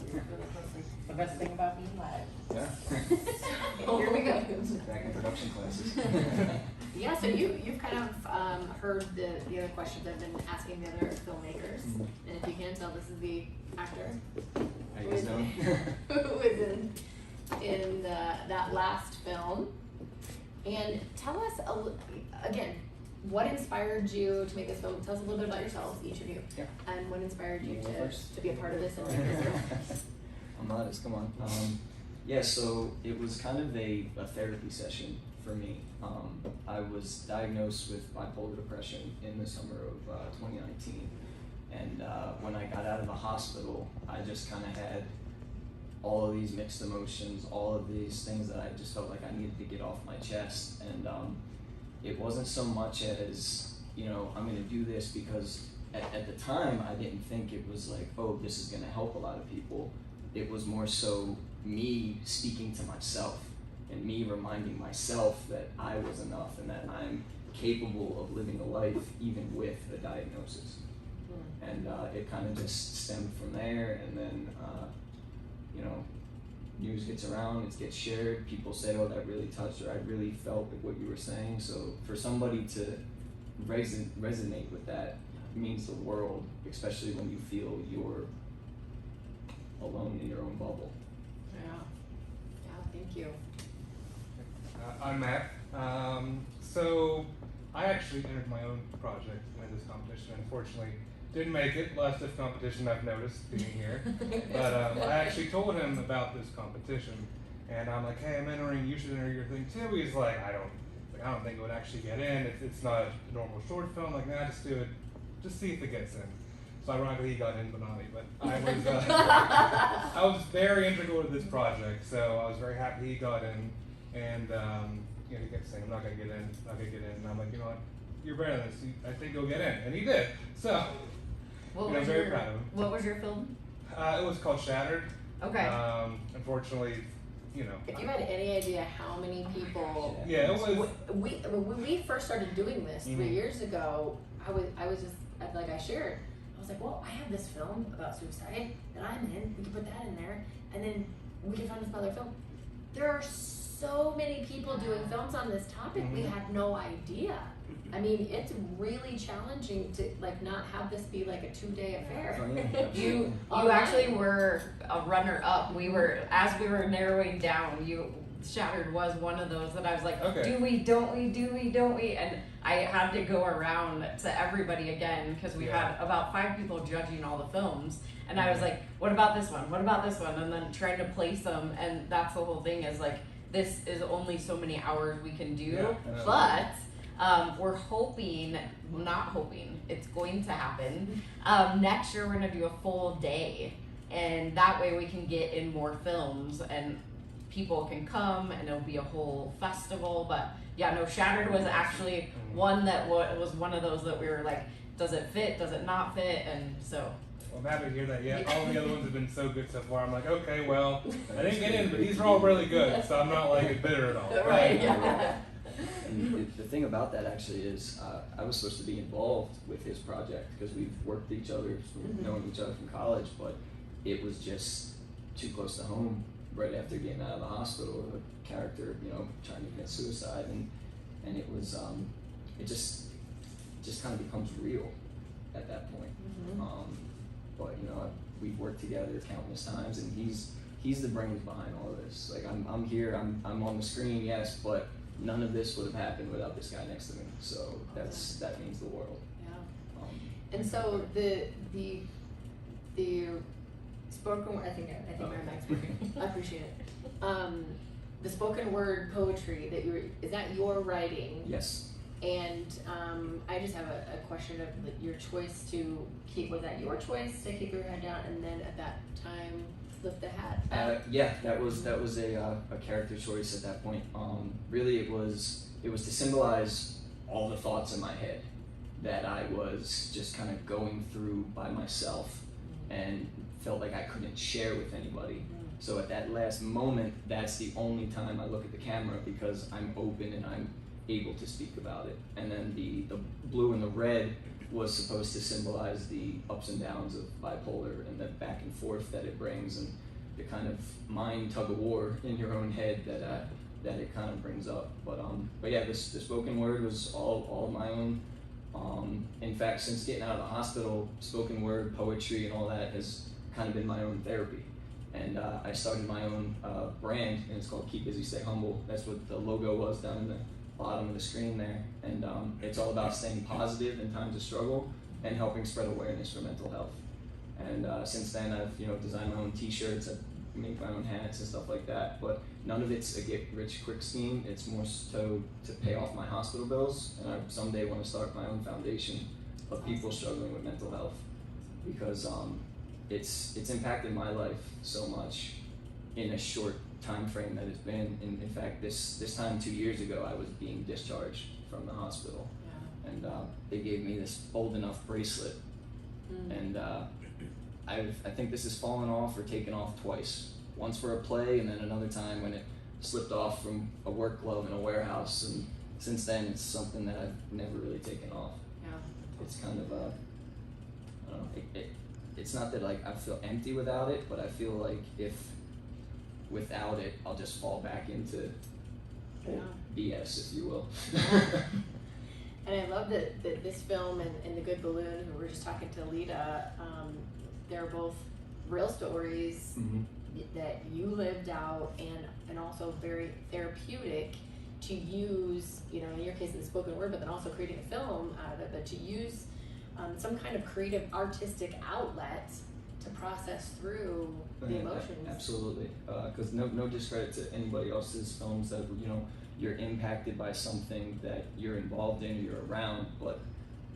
really closely. The best thing about being live. Yeah. Here we go. Back in production classes. Yeah, so you've kind of heard the other questions I've been asking the other filmmakers, and if you can tell, this is the actor How you guys doing? who was in that last film. And tell us again, what inspired you to make this film? Tell us a little bit about yourselves, each of you, Yeah. and what inspired you First. to be a part of this and make this film. I'm modest, come on. Yeah, so it was kind of a therapy session for me. I was diagnosed with bipolar depression in the summer of 2019. And when I got out of the hospital, I just kind of had all of these mixed emotions, all of these things that I just felt like I needed to get off my chest. And it wasn't so much as, you know, I'm gonna do this because at the time I didn't think it was like, oh, this is gonna help a lot of people. It was more so me speaking to myself and me reminding myself that I was enough and that I'm capable of living a life even with a diagnosis. And it kind of just stemmed from there, and then you know, news gets around, it gets shared, people say, oh, that really touched, or I really felt like what you were saying. So for somebody to resonate with that means the world, especially when you feel you're alone in your own bubble. Yeah, thank you. I'm Matt. So I actually entered my own project in this competition. Unfortunately, didn't make it. Less this competition I've noticed being here. But I actually told him about this competition, and I'm like, hey, I'm entering. You should enter your thing too. He's like, I don't think it would actually get in. It's not a normal short film. Like, nah, just do it. Just see if it gets in. So ironically, he got in, but not me. But I was very integral to this project, so I was very happy he got in. And you know, he kept saying, I'm not gonna get in, not gonna get in. And I'm like, you know what? You're better than this. I think you'll get in, and he did. So I'm very proud of him. What was your film? It was called Shattered. Okay. Unfortunately, you know. If you had any idea how many people, yeah, it was. When we first started doing this 3 years ago, I was just like I shared. I was like, well, I have this film about suicide that I'm in. We can put that in there, and then we can find another film. There are so many people doing films on this topic. We had no idea. I mean, it's really challenging to like not have this be like a 2-day affair. You actually were a runner-up. As we were narrowing down, Shattered was one of those that I was like, okay. Do we, don't we? And I had to go around to everybody again because we had about 5 people judging all the films. And I was like, what about this one? What about this one? And then trying to place them. And that's the whole thing is like, this is only so many hours we can do. But we're hoping, it's going to happen. Next year we're going to do a full day. And that way we can get in more films and people can come and it'll be a whole festival. But yeah, no, Shattered was actually one that was one of those that we were like, does it fit? Does it not fit? And so. Well, I'm happy to hear that. Yeah, all the other ones have been so good so far. I'm like, okay, well, I didn't get in, but these are all really good, so I'm not like bitter at all. Right. Yeah. And the thing about that actually is, I was supposed to be involved with his project because we've worked with each other, knowing each other from college, but it was just too close to home. Right after getting out of the hospital, a character, you know, trying to commit suicide, and it was, it just kind of becomes real at that point. But you know, we've worked together countless times, and he's the brains behind all of this. Like I'm here, I'm on the screen, yes, but none of this would have happened without this guy next to me. So that means the world. Yeah. And so the spoken word, I think my mic's working. I appreciate it. The spoken word poetry is that your writing? Yes. And I just have a question of your choice to was that your choice to keep your head down and then at that time flip the hat? Yeah, that was a character choice at that point. Really, it was to symbolize all the thoughts in my head that I was just kind of going through by myself and felt like I couldn't share with anybody. So at that last moment, that's the only time I look at the camera because I'm open and I'm able to speak about it. And then the blue and the red was supposed to symbolize the ups and downs of bipolar and the back and forth that it brings, and the kind of mind tug of war in your own head that it kind of brings up. But yeah, the spoken word was all my own. In fact, since getting out of the hospital, spoken word, poetry, and all that has kind of been my own therapy. And I started my own brand, and it's called Keepbusy-stayhumble. That's what the logo was down in the bottom of the screen there. And it's all about staying positive in times of struggle and helping spread awareness for mental health. And since then, I've designed my own T-shirts, I've made my own hats and stuff like that. But none of it's a get-rich-quick scheme. It's more so to pay off my hospital bills, and I someday want to start my own foundation of people struggling with mental health, because it's impacted my life so much in a short time frame that it's been. In fact, this time 2 years ago, I was being discharged from the hospital, and they gave me this bold enough bracelet, and I think this has fallen off or taken off twice. Once for a play, and then another time when it slipped off from a work glove in a warehouse, and since then it's something that I've never really taken off. Yeah. It's kind of I don't know, it's not that like I feel empty without it, but I feel like if without it, I'll just fall back into BS, if you will. And I love that this film and The Good Balloon, who we were just talking to Lita, they're both real stories that you lived out, and also very therapeutic to use, in your case in the spoken word, but then also creating a film out of it, but to use some kind of creative artistic outlet to process through the emotions. Absolutely, because no discredit to anybody else's films that you're impacted by something that you're involved in or you're around, but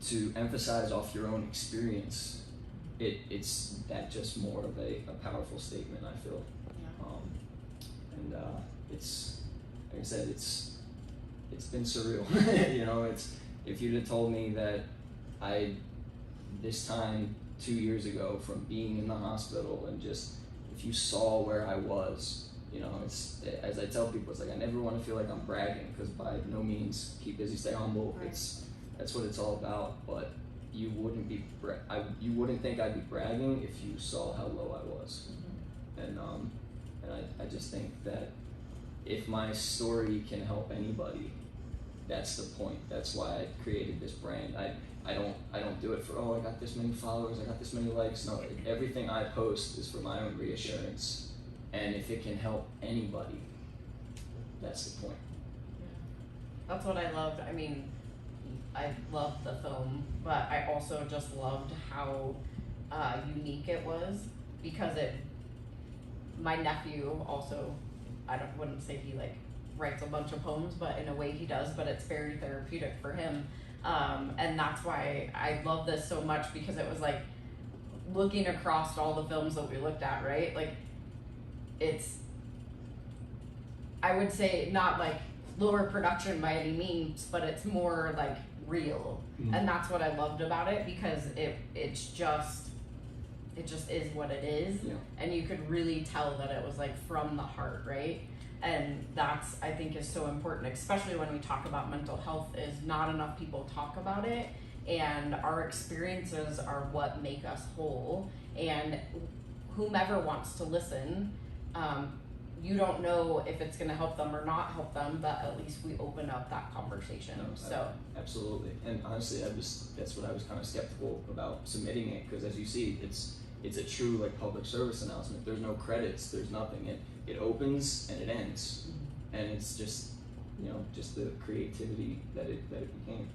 to emphasize off your own experience, it's that just more of a powerful statement, I feel. And it's, like I said, it's been surreal. It's, if you'd have told me that this time 2 years ago, from being in the hospital, and just if you saw where I was, it's, as I tell people, it's like I never want to feel like I'm bragging, because by no means, keep busy, stay humble. Right. That's what it's all about. But you wouldn't think I'd be bragging if you saw how low I was. And I just think that if my story can help anybody, that's the point. That's why I created this brand. I don't do it for, I got this many followers, I got this many likes. No, everything I post is for my own reassurance. And if it can help anybody, that's the point. Yeah. That's what I loved. I mean, I loved the film, but I also just loved how unique it was, because my nephew also, wouldn't say he like writes a bunch of poems, but in a way he does, but it's very therapeutic for him. And that's why I love this so much, because it was like looking across all the films that we looked at, right? Like, it's, I would say, not like lower production by any means, but it's more like real. And that's what I loved about it, because it just is what it is. Yeah. And you could really tell that it was like from the heart, right? And that's, I think, is so important, especially when we talk about mental health, is not enough people talk about it, and our experiences are what make us whole. And whomever wants to listen, you don't know if it's going to help them or not help them, but at least we open up that conversation. Absolutely. And honestly, that's what I was kind of skeptical about submitting it, because as you see, it's a true like public service announcement. There's no credits, there's nothing. It opens and it ends, and it's just just the creativity that it became.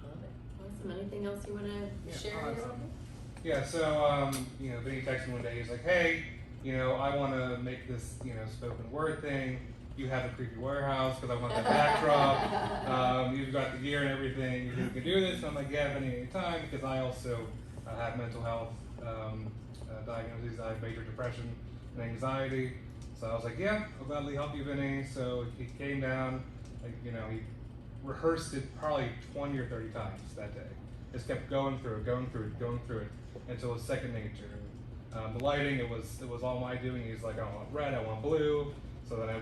I love it. Awesome. Anything else you want to share? Yeah. So Vinny texted me one day. He's like, "Hey, I want to make this spoken word thing. You have a creepy warehouse because I want that backdrop. You've got the gear and everything. You think you can do this?" And I'm like, "Yeah, any time," because I also have mental health diagnoses. I have major depression and anxiety. So I was like, "Yeah, I'll gladly help you, Vinny." So he came down. He rehearsed it probably 20 or 30 times that day. Just kept going through it until it was second nature. The lighting, it was all my doing. He's like, "I want red, I want blue." So then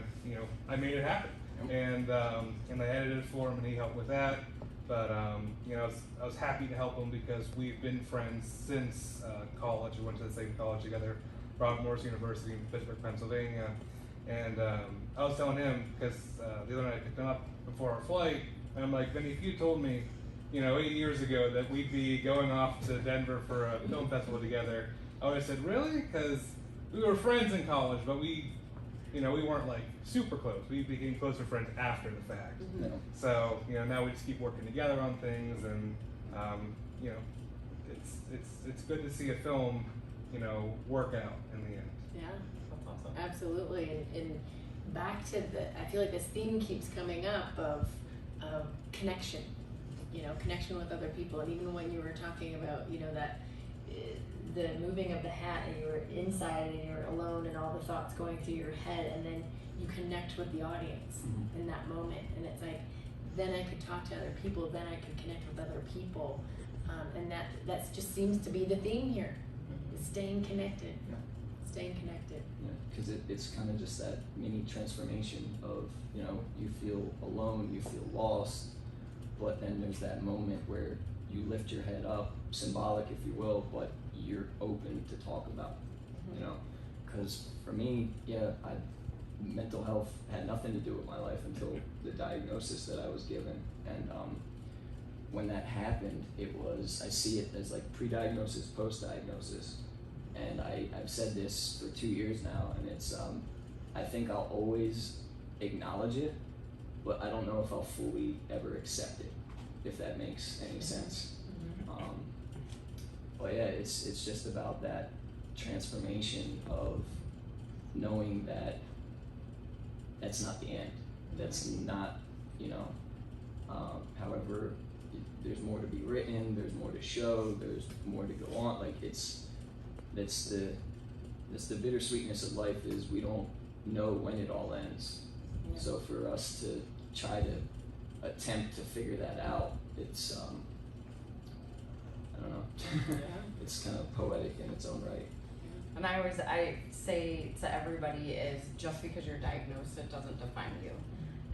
I made it happen, and I edited it for him, and he helped with that. But you know, I was happy to help him because we've been friends since college. We went to the same college together, Robert Morris University in Pittsburgh, Pennsylvania. And I was telling him, because the other night I picked him up before our flight, and I'm like, Vinny, if you told me, you know, 8 years ago that we'd be going off to Denver for a film festival together, I would have said, really? Because we were friends in college, but we weren't like super close. We became closer friends after the fact. Yeah. So, you know, now we just keep working together on things, and you know, it's good to see a film, you know, work out in the end. Yeah. That's awesome. Absolutely, and back to I feel like this theme keeps coming up of connection, you know, connection with other people. And even when you were talking about, you know, that the moving of the hat, and you were inside and you're alone and all the thoughts going through your head, and then you connect with the audience in that moment, and it's like, then I could talk to other people, then I could connect with other people, and that just seems to be the theme here, is staying connected. Yeah. Staying connected. Yeah, because it's kind of just that mini transformation of, you know, you feel alone, you feel lost, but then there's that moment where you lift your head up, symbolic if you will, but you're open to talk about, you know, because for me, yeah, mental health had nothing to do with my life until the diagnosis that I was given, and when that happened, I see it as like pre-diagnosis, post-diagnosis. And I've said this for 2 years now, and it's, I think I'll always acknowledge it, but I don't know if I'll fully ever accept it, if that makes any sense. But yeah, it's just about that transformation of knowing that that's not the end. That's not, you know, however, there's more to be written, there's more to show, there's more to go on, like that's the bittersweetness of life, is we don't know when it all ends. Yeah. So for us to try to attempt to figure that out, it's I don't know. Yeah. It's kind of poetic in its own right. And I say to everybody is, just because you're diagnosed, it doesn't define you.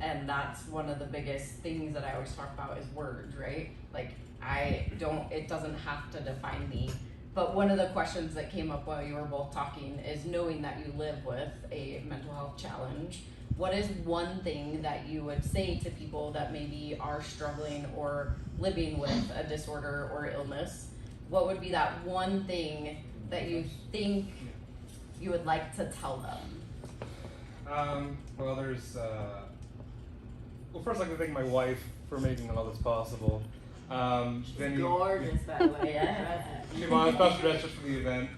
And that's one of the biggest things that I always talk about is words, right? Like it doesn't have to define me. But one of the questions that came up while you were both talking is, knowing that you live with a mental health challenge, what is one thing that you would say to people that maybe are struggling or living with a disorder or illness? What would be that one thing that you think you would like to tell them? Well, there's, well, first I'd like to thank my wife for making all this possible. She's gorgeous, by the way. Yeah. She was special dressed just for the event.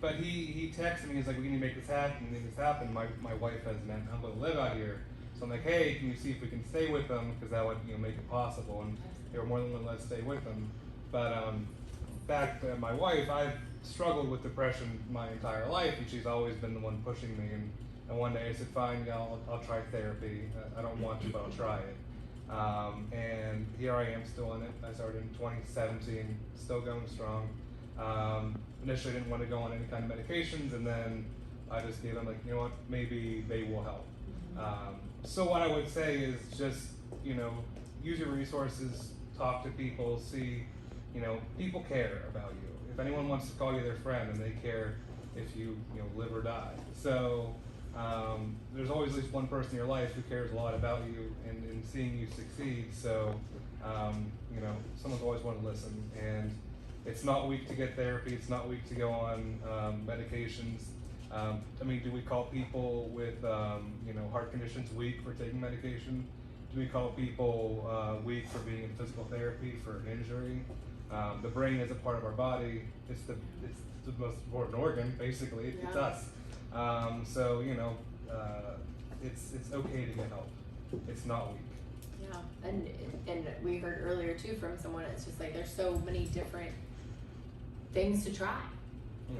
But he texted me, he's like, we need to make this happen. My wife has an uncle to live out here. So I'm like, hey, can you see if we can stay with them? Because that would, you know, make it possible. And they were more than willing to let us stay with them. But back to my wife, I've struggled with depression my entire life, and she's always been the one pushing me. And one day I said, fine, yeah, I'll try therapy. I don't want to, but I'll try it. And here I am still in it. I started in 2017, still going strong. Initially I didn't want to go on any kind of medications, and then I just gave them, like, you know what, maybe they will help. So what I would say is just, you know, use your resources, talk to people, see, you know, people care about you. If anyone wants to call you their friend, and they care if you live or die. So there's always at least one person in your life who cares a lot about you and seeing you succeed. So you know, someone's always want to listen, and it's not weak to get therapy. It's not weak to go on medications. I mean, do we call people with you know, heart conditions weak for taking medication? Do we call people weak for being in physical therapy for an injury? The brain is a part of our body. It's the most important organ, basically. Yeah. It's us. So you know, it's okay to get help. It's not weak. Yeah, and we heard earlier too from someone. It's just like there's so many different things to try.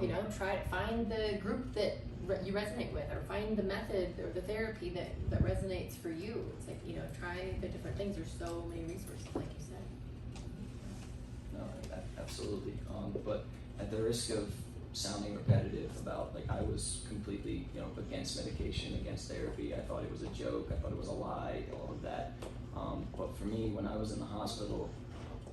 You know, find the group that you resonate with, or find the method or the therapy that resonates for you. It's like, you know, try the different things. There's so many resources, like you said. No, absolutely. But at the risk of sounding repetitive about, like, I was completely, you know, against medication, against therapy. I thought it was a joke. I thought it was a lie, all of that. But for me, when I was in the hospital,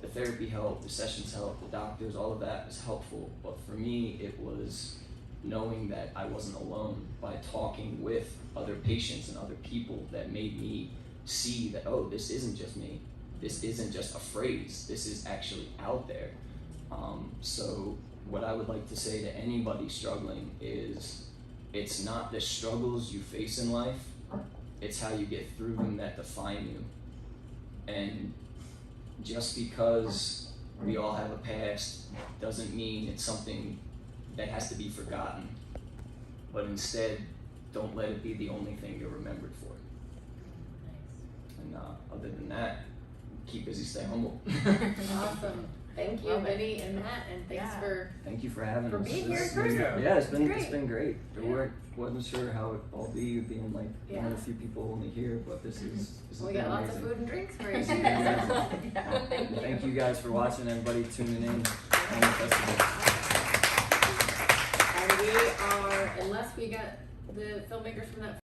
the therapy helped, the sessions helped, the doctors, all of that was helpful. But for me, it was knowing that I wasn't alone by talking with other patients and other people that made me see that, oh, this isn't just me. This isn't just a phrase. This is actually out there. So what I would like to say to anybody struggling is, it's not the struggles you face in life, it's how you get through them that define you. And just because we all have a past doesn't mean it's something that has to be forgotten. But instead, don't let it be the only thing you're remembered for. And other than that, keep busy, stay humble. Awesome. Thank you, Love it. Vinny and Matt, and thanks for Thank you for having us. being here in This- person. Yeah, it's Great. been great. Yeah. Wasn't sure how it all be being like one of Yeah. the few people only here, but this is we been got lots of amazing. food and drinks for you too. Yeah. Thank you guys for watching, everybody tuning in on the festival. And we are, unless we got the filmmakers from that